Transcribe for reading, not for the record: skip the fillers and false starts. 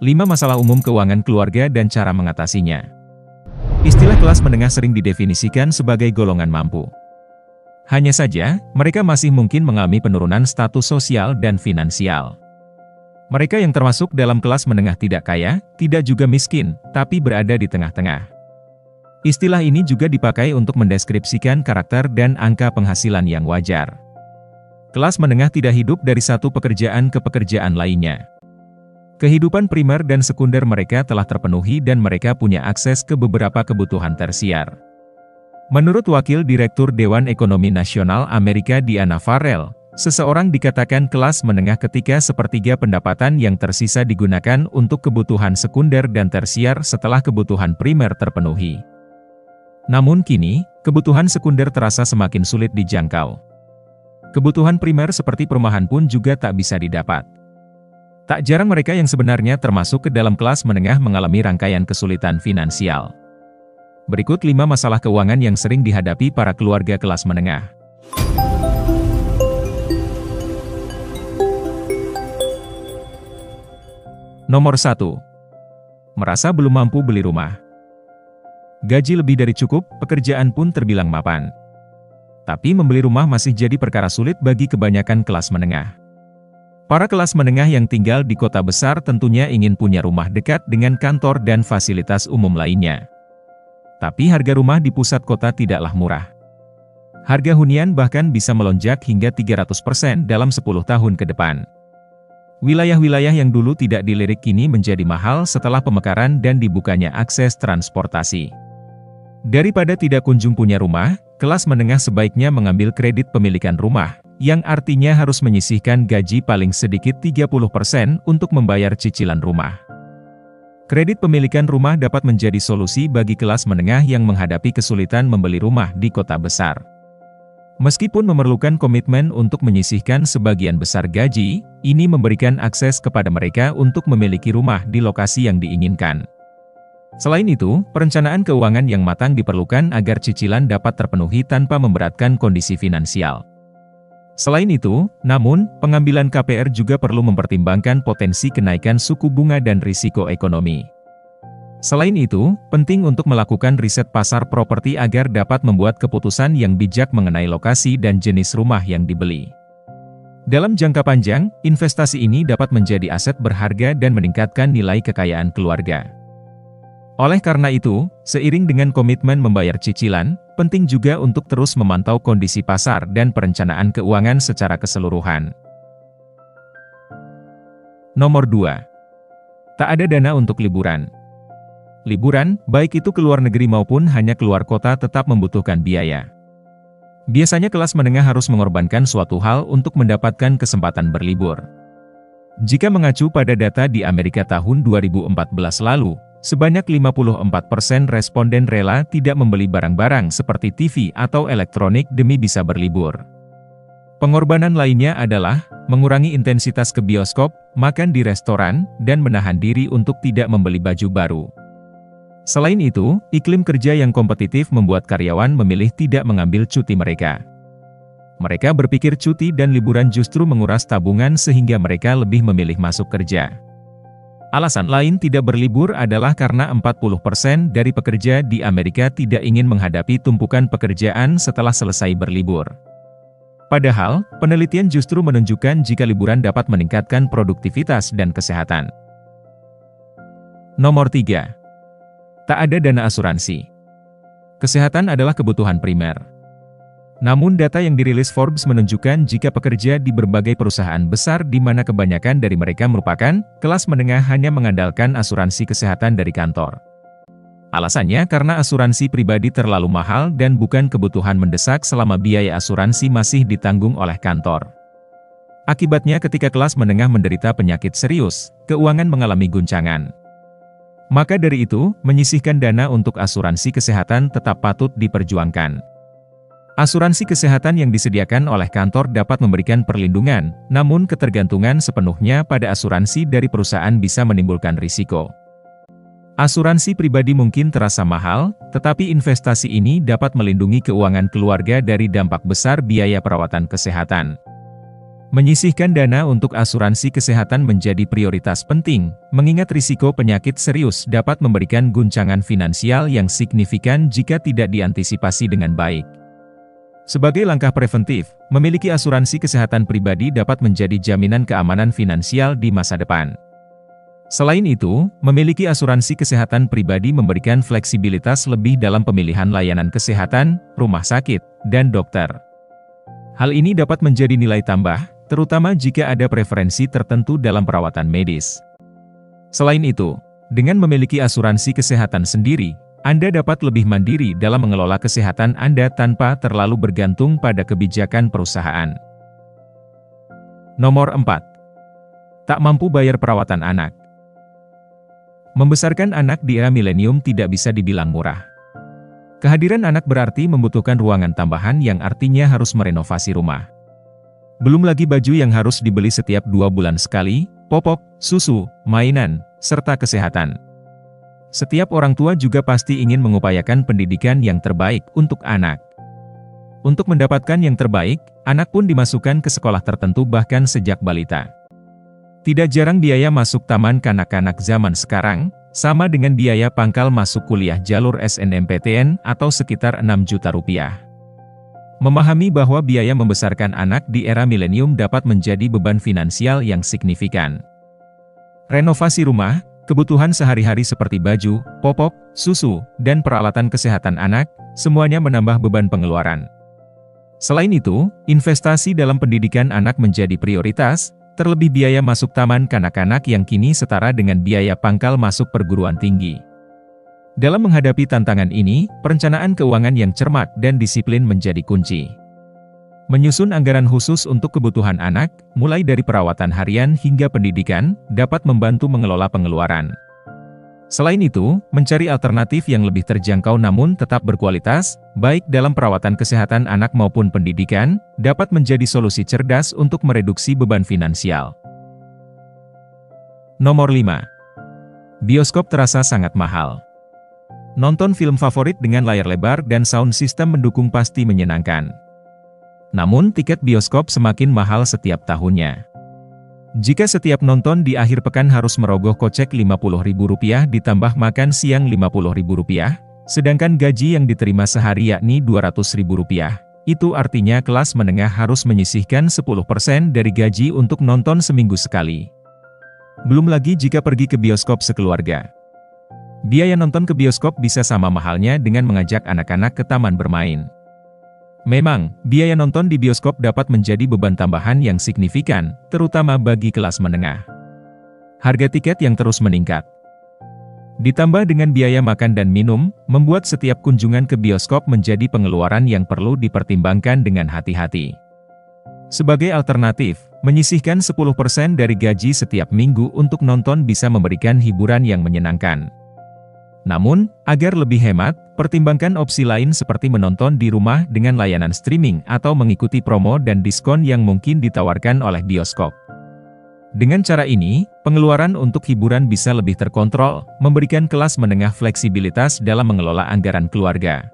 5 masalah umum keuangan keluarga dan cara mengatasinya. Istilah kelas menengah sering didefinisikan sebagai golongan mampu. Hanya saja, mereka masih mungkin mengalami penurunan status sosial dan finansial. Mereka yang termasuk dalam kelas menengah tidak kaya, tidak juga miskin, tapi berada di tengah-tengah. Istilah ini juga dipakai untuk mendeskripsikan karakter dan angka penghasilan yang wajar. Kelas menengah tidak hidup dari satu pekerjaan ke pekerjaan lainnya. Kehidupan primer dan sekunder mereka telah terpenuhi dan mereka punya akses ke beberapa kebutuhan tersier. Menurut Wakil Direktur Dewan Ekonomi Nasional Amerika Diana Farrell, seseorang dikatakan kelas menengah ketika sepertiga pendapatan yang tersisa digunakan untuk kebutuhan sekunder dan tersier setelah kebutuhan primer terpenuhi. Namun kini, kebutuhan sekunder terasa semakin sulit dijangkau. Kebutuhan primer seperti perumahan pun juga tak bisa didapat. Tak jarang mereka yang sebenarnya termasuk ke dalam kelas menengah mengalami rangkaian kesulitan finansial. Berikut 5 masalah keuangan yang sering dihadapi para keluarga kelas menengah. Nomor 1. Merasa belum mampu beli rumah. Gaji lebih dari cukup, pekerjaan pun terbilang mapan. Tapi membeli rumah masih jadi perkara sulit bagi kebanyakan kelas menengah. Para kelas menengah yang tinggal di kota besar tentunya ingin punya rumah dekat dengan kantor dan fasilitas umum lainnya. Tapi harga rumah di pusat kota tidaklah murah. Harga hunian bahkan bisa melonjak hingga 300% dalam 10 tahun ke depan. Wilayah-wilayah yang dulu tidak dilirik kini menjadi mahal setelah pemekaran dan dibukanya akses transportasi. Daripada tidak kunjung punya rumah, kelas menengah sebaiknya mengambil kredit pemilikan rumah, yang artinya harus menyisihkan gaji paling sedikit 30% untuk membayar cicilan rumah. Kredit pemilikan rumah dapat menjadi solusi bagi kelas menengah yang menghadapi kesulitan membeli rumah di kota besar. Meskipun memerlukan komitmen untuk menyisihkan sebagian besar gaji, ini memberikan akses kepada mereka untuk memiliki rumah di lokasi yang diinginkan. Selain itu, perencanaan keuangan yang matang diperlukan agar cicilan dapat terpenuhi tanpa memberatkan kondisi finansial. Selain itu, namun, pengambilan KPR juga perlu mempertimbangkan potensi kenaikan suku bunga dan risiko ekonomi. Selain itu, penting untuk melakukan riset pasar properti agar dapat membuat keputusan yang bijak mengenai lokasi dan jenis rumah yang dibeli. Dalam jangka panjang, investasi ini dapat menjadi aset berharga dan meningkatkan nilai kekayaan keluarga. Oleh karena itu, seiring dengan komitmen membayar cicilan, penting juga untuk terus memantau kondisi pasar dan perencanaan keuangan secara keseluruhan. Nomor 2. Tak ada dana untuk liburan. Liburan, baik itu ke luar negeri maupun hanya keluar kota tetap membutuhkan biaya. Biasanya kelas menengah harus mengorbankan suatu hal untuk mendapatkan kesempatan berlibur. Jika mengacu pada data di Amerika tahun 2014 lalu, sebanyak 54% responden rela tidak membeli barang-barang seperti TV atau elektronik demi bisa berlibur. Pengorbanan lainnya adalah mengurangi intensitas ke bioskop, makan di restoran, dan menahan diri untuk tidak membeli baju baru. Selain itu, iklim kerja yang kompetitif membuat karyawan memilih tidak mengambil cuti mereka. Mereka berpikir cuti dan liburan justru menguras tabungan sehingga mereka lebih memilih masuk kerja. Alasan lain tidak berlibur adalah karena 40% dari pekerja di Amerika tidak ingin menghadapi tumpukan pekerjaan setelah selesai berlibur. Padahal, penelitian justru menunjukkan jika liburan dapat meningkatkan produktivitas dan kesehatan. Nomor 3. Tak ada dana asuransi. Kesehatan adalah kebutuhan primer. Namun data yang dirilis Forbes menunjukkan jika pekerja di berbagai perusahaan besar di mana kebanyakan dari mereka merupakan kelas menengah hanya mengandalkan asuransi kesehatan dari kantor. Alasannya karena asuransi pribadi terlalu mahal dan bukan kebutuhan mendesak selama biaya asuransi masih ditanggung oleh kantor. Akibatnya ketika kelas menengah menderita penyakit serius, keuangan mengalami guncangan. Maka dari itu, menyisihkan dana untuk asuransi kesehatan tetap patut diperjuangkan. Asuransi kesehatan yang disediakan oleh kantor dapat memberikan perlindungan, namun ketergantungan sepenuhnya pada asuransi dari perusahaan bisa menimbulkan risiko. Asuransi pribadi mungkin terasa mahal, tetapi investasi ini dapat melindungi keuangan keluarga dari dampak besar biaya perawatan kesehatan. Menyisihkan dana untuk asuransi kesehatan menjadi prioritas penting, mengingat risiko penyakit serius dapat memberikan guncangan finansial yang signifikan jika tidak diantisipasi dengan baik. Sebagai langkah preventif, memiliki asuransi kesehatan pribadi dapat menjadi jaminan keamanan finansial di masa depan. Selain itu, memiliki asuransi kesehatan pribadi memberikan fleksibilitas lebih dalam pemilihan layanan kesehatan, rumah sakit, dan dokter. Hal ini dapat menjadi nilai tambah, terutama jika ada preferensi tertentu dalam perawatan medis. Selain itu, dengan memiliki asuransi kesehatan sendiri, Anda dapat lebih mandiri dalam mengelola kesehatan Anda tanpa terlalu bergantung pada kebijakan perusahaan. Nomor 4. Tak mampu bayar perawatan anak. Membesarkan anak di era milenium tidak bisa dibilang murah. Kehadiran anak berarti membutuhkan ruangan tambahan yang artinya harus merenovasi rumah. Belum lagi baju yang harus dibeli setiap 2 bulan sekali, popok, susu, mainan, serta kesehatan. Setiap orang tua juga pasti ingin mengupayakan pendidikan yang terbaik untuk anak. Untuk mendapatkan yang terbaik, anak pun dimasukkan ke sekolah tertentu bahkan sejak balita. Tidak jarang biaya masuk taman kanak-kanak zaman sekarang, sama dengan biaya pangkal masuk kuliah jalur SNMPTN atau sekitar 6 juta rupiah. Memahami bahwa biaya membesarkan anak di era milenium dapat menjadi beban finansial yang signifikan. Renovasi rumah, kebutuhan sehari-hari seperti baju, popok, susu, dan peralatan kesehatan anak, semuanya menambah beban pengeluaran. Selain itu, investasi dalam pendidikan anak menjadi prioritas, terlebih biaya masuk taman kanak-kanak yang kini setara dengan biaya pangkal masuk perguruan tinggi. Dalam menghadapi tantangan ini, perencanaan keuangan yang cermat dan disiplin menjadi kunci. Menyusun anggaran khusus untuk kebutuhan anak, mulai dari perawatan harian hingga pendidikan, dapat membantu mengelola pengeluaran. Selain itu, mencari alternatif yang lebih terjangkau namun tetap berkualitas, baik dalam perawatan kesehatan anak maupun pendidikan, dapat menjadi solusi cerdas untuk mereduksi beban finansial. Nomor 5. Bioskop terasa sangat mahal. Nonton film favorit dengan layar lebar dan sound system mendukung pasti menyenangkan. Namun tiket bioskop semakin mahal setiap tahunnya. Jika setiap nonton di akhir pekan harus merogoh kocek Rp50.000 ditambah makan siang Rp50.000, sedangkan gaji yang diterima sehari yakni Rp200.000, itu artinya kelas menengah harus menyisihkan 10% dari gaji untuk nonton seminggu sekali. Belum lagi jika pergi ke bioskop sekeluarga. Biaya nonton ke bioskop bisa sama mahalnya dengan mengajak anak-anak ke taman bermain. Memang, biaya nonton di bioskop dapat menjadi beban tambahan yang signifikan, terutama bagi kelas menengah. Harga tiket yang terus meningkat, ditambah dengan biaya makan dan minum, membuat setiap kunjungan ke bioskop menjadi pengeluaran yang perlu dipertimbangkan dengan hati-hati. Sebagai alternatif, menyisihkan 10% dari gaji setiap minggu untuk nonton bisa memberikan hiburan yang menyenangkan. Namun, agar lebih hemat, pertimbangkan opsi lain seperti menonton di rumah dengan layanan streaming atau mengikuti promo dan diskon yang mungkin ditawarkan oleh bioskop. Dengan cara ini, pengeluaran untuk hiburan bisa lebih terkontrol, memberikan kelas menengah fleksibilitas dalam mengelola anggaran keluarga.